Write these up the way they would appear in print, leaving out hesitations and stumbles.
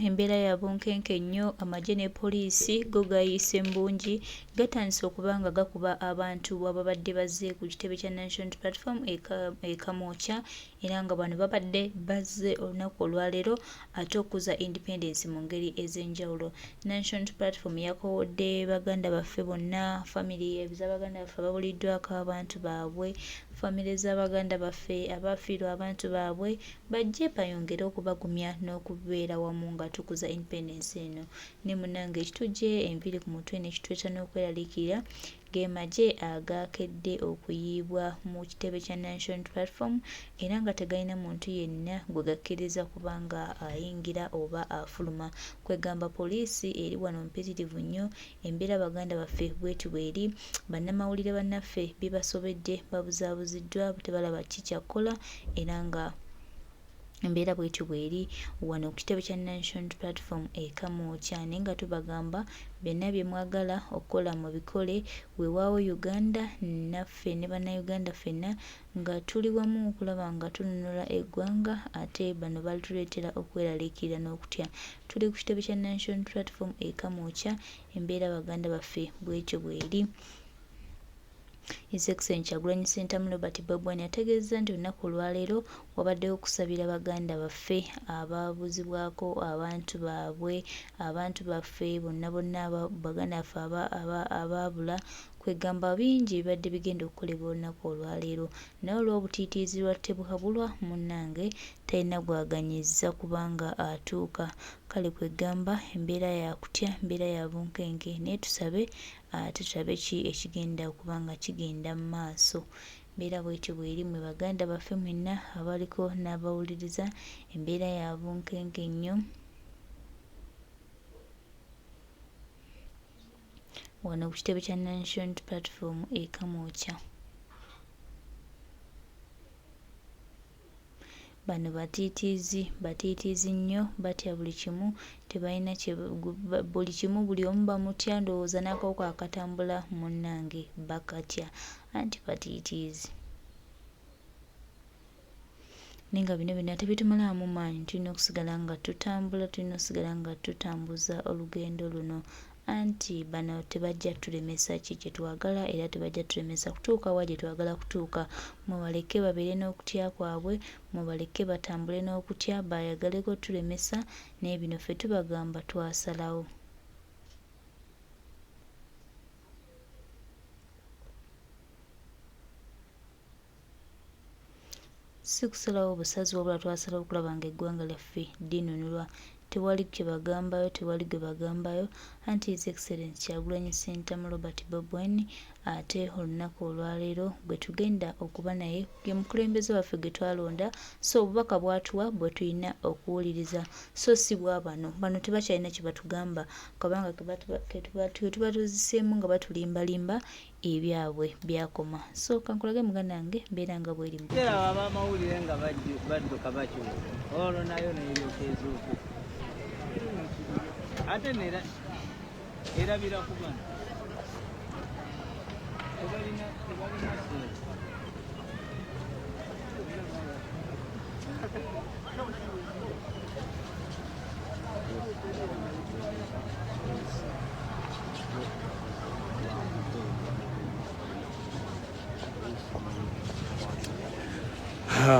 embeera ya bunkenke nnyo amagye ne poliisi go gayise mbungi gatandise okuba nga gakuba abantu ababadde bazze ku kitebe kya National Platform e Kamwokya era nga bano babadde bazze olunaku olwaleero ate okuza independence mu ngeri ez'enjawulo. National Platform yakowodde baganda baffe bonna, family z'abaganda baffe ababuliddwako abantu baabwe, family z'abaganda baffe abafiirwa abantu baabwe bajje bayongere okubagumya n'okubeera wamu nga tukuza independence eno. Ne munnange ekitujje enviiri ku mutwe n'ekitweta n'okweraliikirira ge magye agakedde okuyiibwa mu kitebe kya National Platform era nga tegalina muntu yenna gwe gakkiriza kubanga ayingira oba afuluma. Kwegamba poliisi eri wano mpitirivu nnyo, embeera baganda baffe bwetu bweri, bannamawulire bannaffe bibasobedde babuzaabuziddwa tebalaba kikyakkola era nga embeera bwetu bweri wano ku kitebe kya National Platform e Kamwokya naye nga tubagamba byonna bye mwagala okukola mu bikole weewaawo Uganda naffe ne bannayuganda ffenna nga tuli wamu okulaba nga tununula eggwanga ate bano balituleetera okweraliikirira n'okutya. Tuli ku kitebe kya National Platform e Kamwokya, embeera baganda baffe bwetyo bweri. His Excellency Kyagulanyi Ssentamu Bobi ategeezezza nti olunaku olwaleero wabaddewo okusabira baganda baffe abaabuzibwako abantu baabwe, abantu baffe bonna baganda baffe abaabula. Kwegamba bingi bibadde bigenda okukolebwa olunaku olwaleero naye olw'obutiitiizi lwa Tebuhabulwa munnange talina gwaganyizza kubanga atuuka. Kale kwegamba embeera yakutya, embeera ya bunkenke naye tutabe ki ekigenda okuba nga kigenda mu maaso. Embeera bwetyo bweri mwe baganda baffe mwenna abaliko n'abawuliriza, embeera ya bunkenke nnyo wano ku kitebe kya National Platform e Kamwokya. Bano batiitiizi nnyo, batya buli kimu, tebalina buli kimu, buli omu bamutya, ndowooza n'akawuka akatambula munnange bakatya, anti batiitiizi. Naye nga bino byonna tebitumalamu maanyi, tulina okusigala nga tutambula, tulina okusigala nga tutambuza olugendo luno. Anti bano tebajja tulemesa ki kye twagala era tebajja tulemesa kutuuka wa gye twagala kutuuka. Mubaleke babeere n'okutya kwabwe, mubaleke batambule n'okutya, bayagaleko tulemesa naye bino ffe tubagamba twasalawo. Si kusalawo busazi wabula twasalawo okulaba nga eggwanga lyaffe linunulwa. Tewali kye bagambayo, tewali gwe bagambayo, anti His Excellency Kyagulanyi Ssentamu Bobi ate olunaku olwaleero gwe tugenda okuba naye ye mukulembeze waffe gwe twalonda, so obubaka bw'atuwa bwe tulina okuwuliriza, so si bwa bano tebakyalina kye batugamba kubanga tuba tuziseemu nga batulimbalimba ebyabwe byakoma. So kankulage muganda wange mbeera nga bweri mu abamawulire nga badduka bakyuka olwo nayo neeryokeezuuku ate erabira ku bano tebalina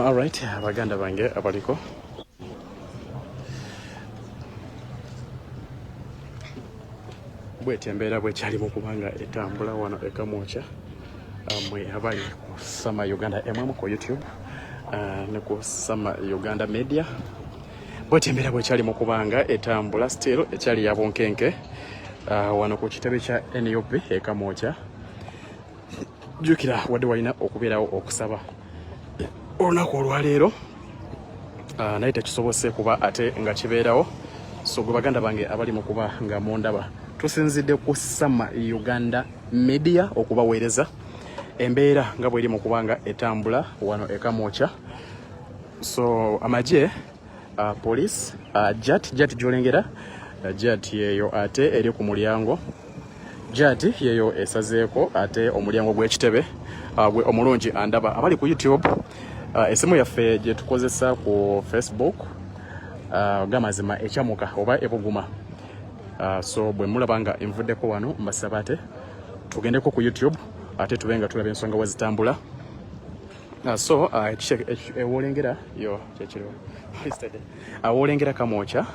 all right, abaganda bange abaliko bwetyo embeera bwekyalimu kubanga etambula wano e Kamwokya mwe abali ku Sama Uganda MM ku YouTube ne ku Sama Uganda Media. Bwetyo embeera bwekyalimu kubanga etambula still ekyali ya bunkenke wano ku kitebe kya NUP e Kamwokya. Jjukira wadde walina okubeerawo okusaba olunaku olwaleero naye tekisobose kuba ate nga kibeerawo. So gwe baganda bange abali mu kuba nga mundaba tusinzidde ku Sama Uganda Media okubaweereza embeera nga bweri mu kubanga etambula wano e Kamwokya. So amagye police jat gyolengera jat yeyo ate eri ku mulyango, jat yeyo esazeeko ate omulyango gw'ekitebe gwe omulungi andaba. Abali ku YouTube esimu yaffe gye tukozesa ku Facebook gamazima ekyamuka oba ebuguma. So bwe mulabanga envuddeko wano mbasaba ate tugendeko ku YouTube ate tubenga tulaba ensonga wazitambula. So ewolengera yo kyekiro awolengera Kamwokya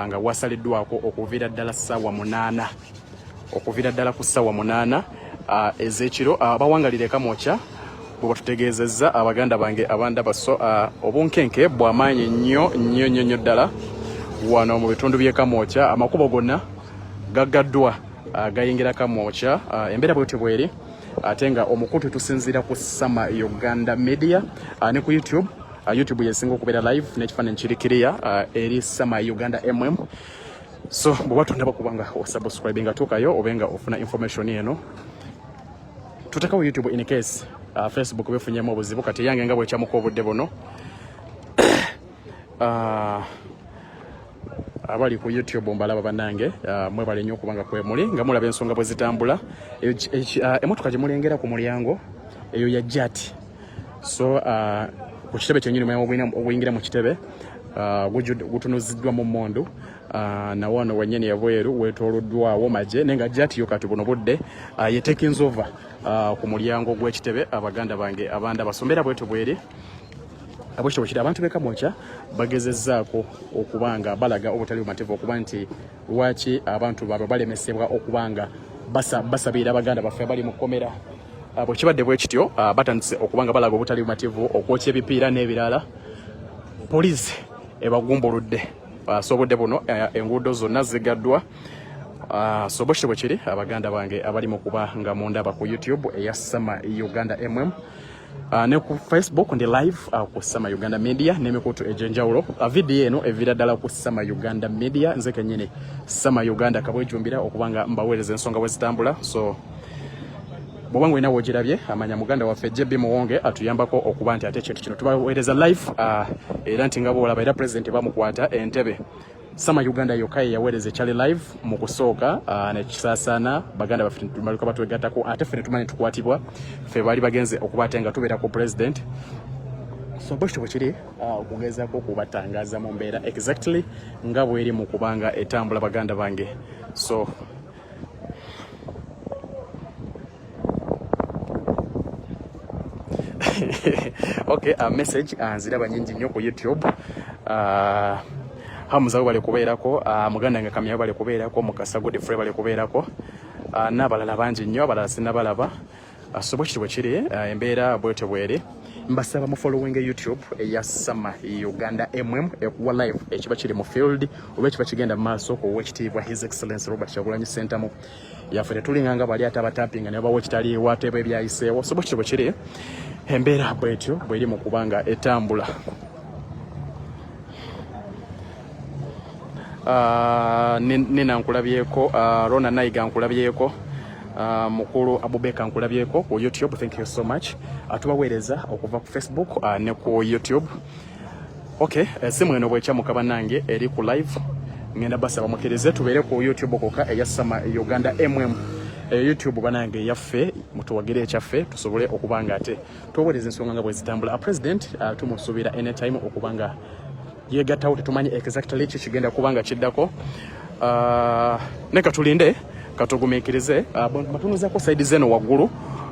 nga wasaliddwako okuviira ddala ssaawa 8 okuviira ddala ku ssaawa 8 ez'ekiro. Abawangalire Kamwokya bwe batutegeezezza abaganda bange abandaba. So obunkenke bw'amaanyi nnyo ddala wano mu bitundu by'e Kamwokya. Amakubo gonna gaggaddwa gayingira Kamwokya. Embeera bwetyo bweri ate nga omukutu tusinziira ku Sama Uganda Media ne ku YouTube. YouTube yesinga okubeera live n'ekifaananyi kiri kiriya eri Sama Uganda MM. So bwe batundaba kubanga osubscribe nga tuukayo obenga ofuna information eno tutekawo YouTube in case Facebook befunyemu obuzibu. Kati yange nga bwekyamuka obudde buno abali ku YouTube mbalaba bannange mwebale nnyo okubanga kwemuli nga mulaba ensonga bwe zitambula. Emotoka gye mulengera ku mulyango eyo ya JAT. So ku kitebe kyennyini oguyingira mu kitebe gutunuziddwa mu mmondu na wano wennyini ebweru wetooloddwawo magye naye nga JAT yo kati buno budde ye taking over ku mulyango gw'ekitebe. Abaganda bange abandaba sombera bwetu bweri abwekyo bwekiri abantu b'e Kamwokya bagezezzaako okubanga balaga obutali bumativu okuba nti lwaki abantu baabwe balemesebwa okubanga basabira abaganda baffe abali mu kkomera. Bwe kibadde bwe kityo batandise okubanga balaga obutali bumativu okwokya ebipiira n'ebirala. Poliisi ebagumbuludde. So obudde buno enguudo zonna zigaddwa. So bwe kityo bwe kiri abaganda bange abali mu kuba nga mundaba ku YouTube eya Sama Uganda MM. Ne ku Facebook ndi live ku Sama Uganda Media n'emikutu egy'enjawulo. Video eno evira ddala ku Sama Uganda Media. Nze kennyini Sama Uganda kabwejumbira okubanga mbaweereza ensonga bwe zitambula. So bw'obanga olina woogirabye amanya muganda waffe JB Muwonge atuyambako okuba nti ate ekintu kino tubaweereza live era nti nga bw'olaba era President bamukwata entebe. Sama Uganda yokka yaweereza ekyali live mu kusooka nekisaasaana baganda baffe tumalika batwegattako ate ffe ne tumanyi tukwatibwa ffe baali bagenze okuba ate nga tubeera ku President. So bwe kityo bwe kiri okugezaako okubatangaza mu mbeera exactly nga bweri mu kubanga etambula baganda bange. So okay, message nziraba nyingi nnyo ku YouTube. Hamuzawo bali kubeerako, muganda nga Kamyayo bali kubeerako, Mukasa Godfrey bali kubeerako, n'abalala bangi nnyo abalala sinnabalaba. So bwe kityo bwe kiri embeera bwetyo bweri. Mbasaba mu following YouTube eya Sama Uganda MM ekuwa live ekiba kiri mu field oba ekiba kigenda mu maaso ku wekitiibwa His Excellency Robert Kyagulanyi Ssentamu yaffe tetulinganga bali ate abatapinga ne babawo kitaliiwo ate ebyayiseewo. So bwe kityo bwe kiri embeera bwetyo bweri mu kubanga etambula. Nina nkulabyeko, Rona Naiga nkulabyeko, mukulu Abubeka nkulabyeko ku YouTube. Thank you so much. Tubaweereza okuva ku Facebook ne ku YouTube. Okay, simu eno bwekyamuka bannange eri ku live ngenda basaba mukkirize tubeere ku YouTube koka eya Sama Uganda MM. YouTube banange yaffe mutuwagire ekyaffe tusobole okubanga ate tuweereza ensonga nga bwe zitambula. President tumusuubira anytime okubanga yegattawo tetumanyi exactly ki kigenda kubanga kiddako. Ne katulinde katugumiikirize batunuzaako side zeno waggulu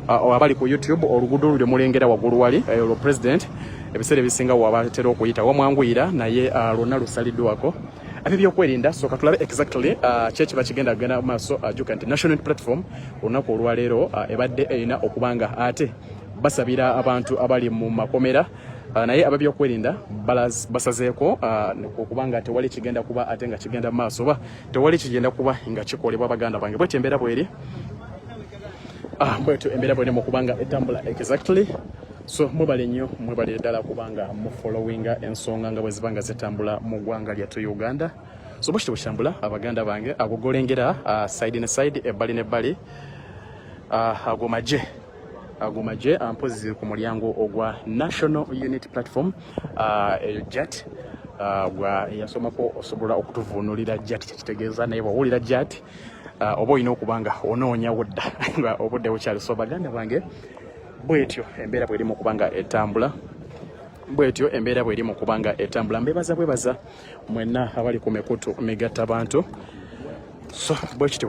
abali ku YouTube oluguudo luli mulengera waggulu wali olwo President ebiseera ebisinga wabatera okuyita wamwanguyira naye lwonna lusaliddwako ebyokwerinda. So katulabe exactly kyekiba kigenda kugenda mu maaso. Ajuka nti national platform olunaku olwaleero ebadde erina okubanga ate basabira abantu abali mu makomera naye ababyokwerinda basazeeko okubanga tewali kigenda kuba ate nga kigenda mu maaso oba tewali kigenda kuba nga kikolebwa baganda bange. Bwetyo embeera bweri bwetyo embeera bweri mu kubanga etambula exactly. So mwebale nnyo mwebale ddala kubanga mu following ensonga nga bwe zibanga zitambula mu ggwanga lyattu Uganda. So bwe kityo bwekitambula abaganda bange agogolengera side ne side ebbali n'ebbali agomaje mpozi ku mulyango ogwa National Unity Platform JAT gwa yasomako osobola okutuvuunulira JAT kitegeeza naye bw'owulira JAT oba olina okubanga onoonya wodda nga obudde bukyali. So baganda bange bwetyo embeera bweri mu kubanga etambula. bwetyo embeera bweri mu kubanga etambula. Mbebaza mwenna abali ku mikutu migatta abantu. So bwekityo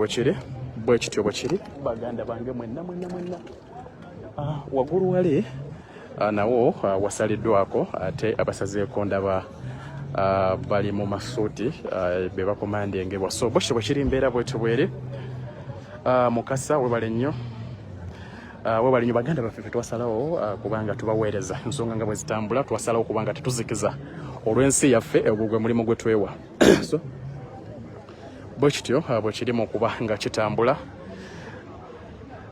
bwe kiri baganda bange mwenna waggulu wali nawo wasaliddwako ate abasazeeko ndaba bali mu masuuti be bakomandingebwa. So bwekityo bwe kiri mbeera bwetyo bweri. Mukasa webale nnyo baganda baffe twasalawo kubanga tubaweereza ensonga nga bwe zitambula, twasalawo kubanga tetuzikiza olw'ensi yaffe ogwo gwe mulimu gwe twewa. So bwekityo bwe kirimu okuba nga kitambula.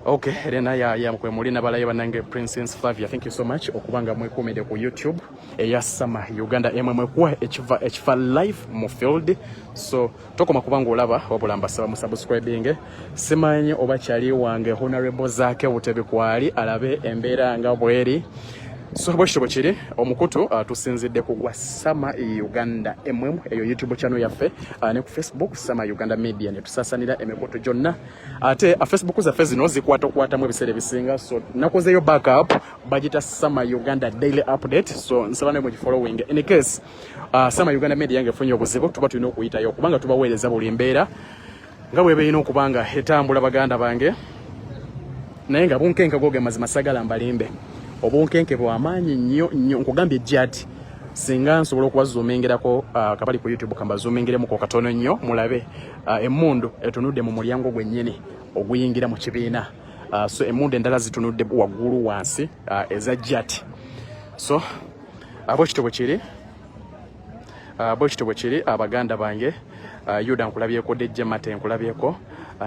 Okay, Elena ya kwe muli nabalaye banange Princess Flavia, thank you so much okubanga mwekumide ku YouTube eya Sama Uganda mwekuwa ekifa live mu field. So tokoma kubanga olaba wabula mbasaba mu subscribing. Simanyi oba kyali wange honorable zake butebikwali alabe embeera nga bweri. So bwekityo bwe kiri omukutu tusinzidde kugwa Sama Uganda eyo YouTube channel yaffe ne ku Facebook Sama Uganda Media ne tusasanira emikutu gyonna ate Facebook zaffe zino zikwatamu ebiseera ebisinga. So nakozeyo backup bagita Sama Uganda Daily Update. So nsaba ne mu following in case Sama Uganda Media yange efunye obuzibu tuba tulina okuyitayo kubanga tubaweereza buli mbeera nga bwe beeyina okubanga etambula baganda bange naye nga bunkenka goge mazima sagala mbalimbe obunkenke bw'amaanyi nnyo nkugambye ejjati singa nsobola okubazoomengerako kabali ku YouTube kamba zoomengeremu katono nnyo mulabe emmundu etunudde mu mulyango gwennyini oguyingira mu kibiina. So emmundu endala zitunudde waggulu wansi eza jjati. So bwekityo bwe kiri abaganda bange Yuda nkulabyeko, Dejja Mate nkulabyeko,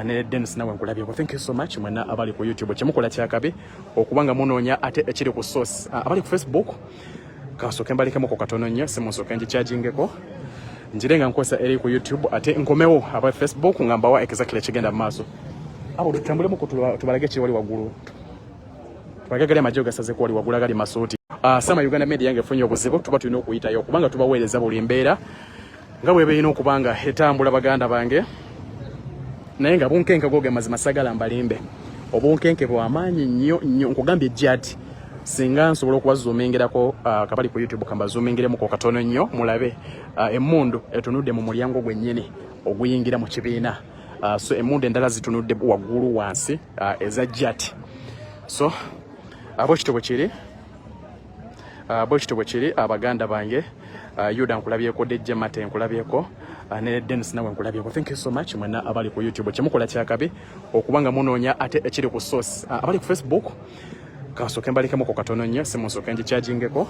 ne Dennis nawe nkulabyeko. Thank you so much mwenna abali ku YouTube kyemukola kyakabi okubanga munoonya ate ekiri ku source. Abali ku Facebook kasoke mbalikemu ko katono nnyo simusoke ngikyagingeko njirenga nkosa eri ku YouTube ate nkomewo aba Facebook ngambawa exactly kigenda mu maaso. Abo tutambulemu ko tubalage ki wali waggulu tubagagale amajjo gasaze ko wali waggulu agali masuuti. Sama Uganda Media yange efunye obuzibu tuba tulina okuyitayo kubanga tubaweereza buli mbeera nga bwe beeyina okubanga etambula baganda bange naye nga bunkenka goge mazima sagala mbalimbe obunkenke bw'amaanyi nnyo nkugambye ejjati singa nsobola okubazoomengerako kabali ku YouTube kamba zoomengeremu ko katono nnyo mulabe emmundu etunudde mu mulyango gwennyini oguyingira mu kibiina. So emmundu endala zitunudde waggulu wansi eza jjati. So bwekityo bwe kiri abaganda bange Yuda nkulabyeko, Dejja Mate nkulabyeko, ne Dennis nawe nkulabyeko. Thank you so much mwenna abali ku YouTube kyemukola kyakabi okubanga munoonya ate ekiri ku source. Abali ku Facebook kasoke mbalikemu ko katono nnyo simusoke ngikyagingeko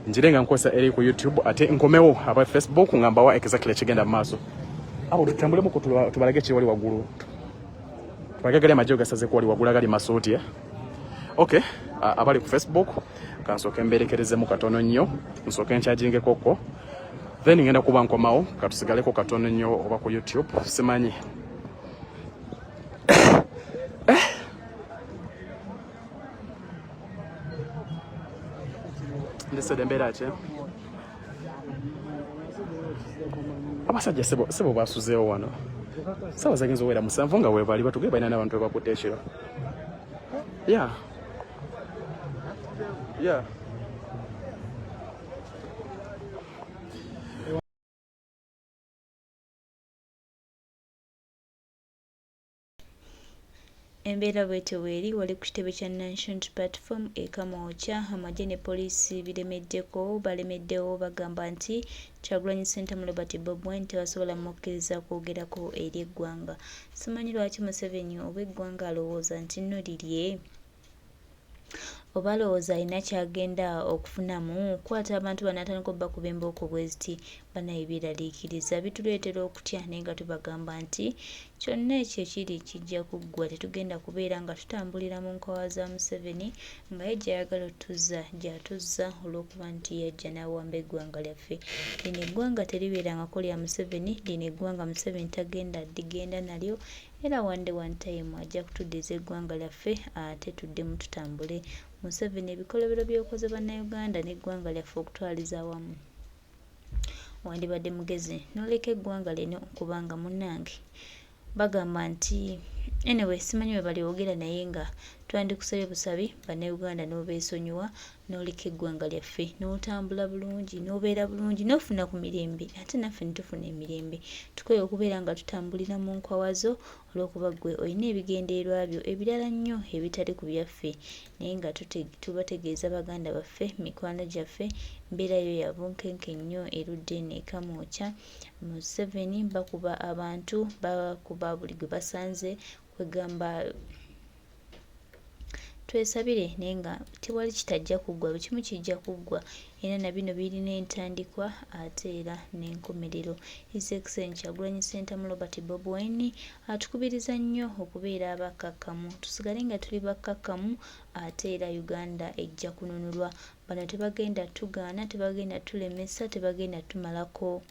njirenga nkosa eri ku YouTube ate nkomewo aba Facebook ngambawa exactly kigenda mu maaso. Abo tutambulemu ko tubalage ki wali waggulu tubagagale amajjo gasaze ko wali waggulu agali masuuti. Okay, abali ku Facebook kansoke mberekerezemu katono nnyo nsoke nkyagingeko ko then ngenda kuba nkomawo katusigaleko katono nnyo oba ku YouTube simanyi ndisede mbeera ki abasajja sebo basuzeewo wano sawa zagenza owera musanvu nga weebali batuge balina n'abantu bebakutte ekiro. Yeah. Embeera bwetyo bweri wali ku kitebe kya National Platform Kamwokya amagye ne poliisi balemeddewo bagamba nti Kyagulanyi Ssentamu Robert Bob Wine tebasobola mukkiriza kwogerako eri eggwanga. Simanyi lwaki Museveni oba eggwanga alowooza nti nno lirye oba alowooza alina kyagenda okufunamu. Kwata abantu banatandika obbakuba embooko bwe ziti banaye biraliikiriza bituleetera okutya naye nga tubagamba nti kyonna ekyo ekiri kijja kuggwa. Tetugenda kubeera nga tutambulira mu nkowa za Museveni nga ye gy'ayagala otuzza gy'atuzza olw'okuba nti yajja n'awamba eggwanga lyaffe. Lino eggwanga teribeerangako lya Museveni, lino eggwanga Museveni tagenda digenda nalyo era one time ajja kutuddiza eggwanga lyaffe ate tuddemu tutambule. Museveni ebikolobero by'okoze bannayuganda n'eggwanga lyaffe okutwaliza awamu wandibadde mugezi n'oleka eggwanga lino kubanga munnange bagamba nti anyway simanyi bwe balyogera naye nga Twandikusabye busabi bannayuganda n'obeesonyiwa n'oleka eggwanga lyaffe n'otambula bulungi n'obeera bulungi n'ofuna ku mirembe ate naffe ne tufuna emirembe. Tukole okubeera nga tutambulira mu nkwawazo olw'okuba ggwe olina ebigendererwa byo ebirala nnyo ebitali ku byaffe naye nga tubategeeza baganda baffe mikwano gyaffe mbeera yo ya bunkenke nnyo erudde ne Kamwokya. Museveni bakuba abantu bakuba buli gwe basanze kwegamba twesabire naye nga tewali kitajja kuggwa bikimu kijja kuggwa era na bino birina entandikwa ate era n'enkomerero. His Excellency Kyagulanyi Ssentamu Robert Bobi Wine atukubiriza nnyo okubeera abakkakkamu tusigale nga tuli bakkakkamu ate era Uganda ejja kununulwa. Bano tebagenda tugaana, tebagenda tulemesa, tebagenda tumalako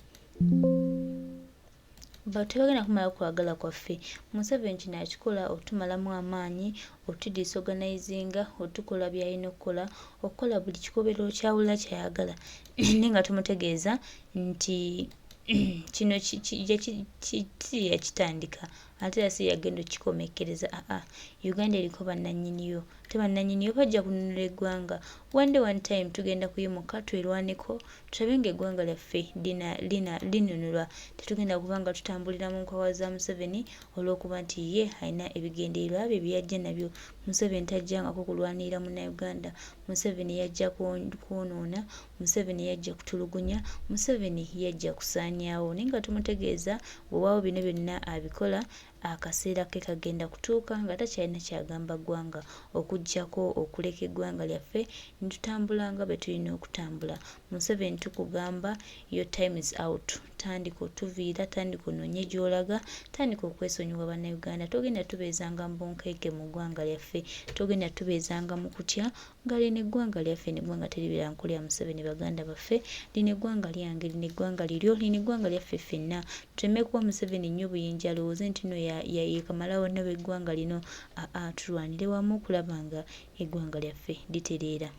tebagenda kumala kwagala kwaffe. Museveni kino akikola otumalamu amaanyi otudisorganizinga otukola byalina okukola okukola buli kikobero kyawulira kyayagala naye nga tumutegeeza nti kino yakitandika ate era si yagenda okkikomekkereza. Uganda eriko bannannyiniyo te bannannyiniyo bajja kununula eggwanga. One time tugenda kuyimuka twerwaneko tulabe ng'eggwanga lyaffe linunulwa. Tetugenda kuba nga tutambulira mu nkwawa za Museveni olw'okuba nti ye alina ebigendererwa bye byajja nabyo. Museveni tajjangako kulwanirira munnayuganda. Museveni yajja kwonoona. Museveni yajja kutulugunya. Museveni yajja kusaanyaawo naye nga tumutegeeza bwewaawo bino byonna abikola akaseera ke kagenda kutuuka nga takyalina kyagamba ggwanga okuggyako okuleka eggwanga lyaffe ne tutambula nga bwe tulina okutambula. Museveni tukugamba your time is out. Tandika otuviira, tandika onoonye gy'olaga, tandika okwesonyiwa bannayuganda. Togenda tubeezanga mu bunkenke mu ggwanga lyaffe, togenda tubeezanga mu kutya nga lino eggwanga lyaffe n'eggwanga teribera nkolya Museveni baganda baffe. Lino eggwanga lyange, lino eggwanga liryo, lino eggwanga lyaffe ffenna. Tuleme kuba Museveni nnyo buyinja alowooze nti no yekamalawo nabo eggwanga lino. Tulwanire wamu okulaba nga eggwanga lyaffe litereera.